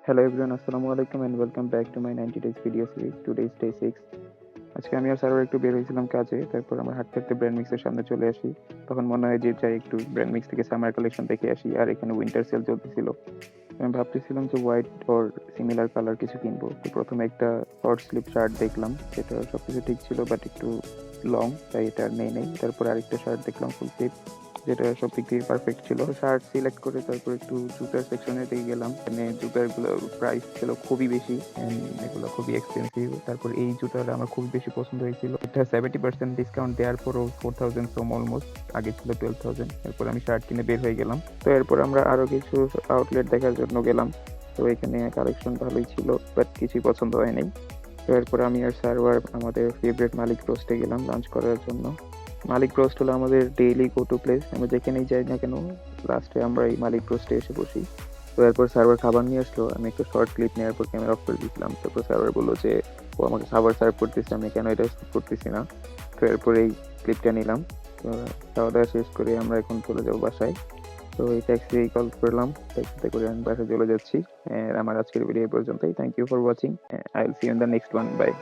Hello everyone, আসসালামু আলাইকুম and welcome back to my 90 days video series. Today is day 6। আজকে আমি আর server একটু বের হয়েছিলাম কাজে, তারপর আমরা হাঁটতে হাঁটতে ব্র্যান্ড মিক্সের সামনে চলে আসি। তখন মনে হয় যে যাই একটু ব্র্যান্ড মিক্স থেকে সামার কালেকশন দেখে আসি, আর এখানে উইন্টার সেল চলতেছিল। আমি ভাবতেছিলাম যে হোয়াইট অর সিমিলার কালার কিছু কিনবো। তো প্রথমে একটা শর্ট স্লিভ শার্ট দেখলাম, যেটা সবকিছু ঠিক ছিল বাট একটু লং, তাই এটা আর নেই। তারপর আরেকটা শার্ট দেখলাম ফুল স্লিভ, যেটা সব দিক দিয়ে পারফেক্ট ছিল। শার্ট সিলেক্ট করে তারপর একটু জুতার সেকশনের দিকে গেলাম। এখানে জুতার গুলো প্রাইস ছিল খুবই বেশি and এগুলো খুবই এক্সপেন্সিভ। তারপর এই জুতাটা আমার খুব বেশি পছন্দ হয়েছিল। এটা 70% ডিসকাউন্ট দেওয়ার পরও 4000 সম অলমোস্ট, আগে ছিল 12,000। এরপর আমি শার্ট কিনে বের হয়ে গেলাম। তো এরপর আমরা আরো কিছু আউটলেট দেখার জন্য গেলাম। তো এখানে কালেকশন ভালোই ছিল বাট কিছুই পছন্দ হয় নাই। তো এরপর আমি আর সার্ভার আমাদের ফেভারিট মালিক রোস্টে গেলাম লাঞ্চ করার জন্য। মালিক রোস্ট হলো আমাদের ডেইলি গো টু প্লেস, আমরা যেখানেই যাই না কেন লাস্টে আমরা এই মালিক রোস্টে এসে বসি। তো এরপর সার্ভার খাবার নিয়ে আসলো, আমি একটা শর্ট ক্লিপ নেওয়ার পর ক্যামেরা অফ করে দিয়েছিলাম। তারপর সার্ভার বললো যে ও আমাকে খাবার সার্ভ করতেছে, আমি কেন এটা করতেছি না। তো এরপর এই ক্লিপটা নিলাম। তো খাওয়া দাওয়া শেষ করে আমরা এখন চলে যাবো বাসায়। তো এই ট্যাক্সি কল করলাম, ট্যাক্সিতে করে আমি বাসায় চলে যাচ্ছি। আর আমার আজকের ভিডিও এই পর্যন্তই। Thank you for watching. I will see you in the next one. By.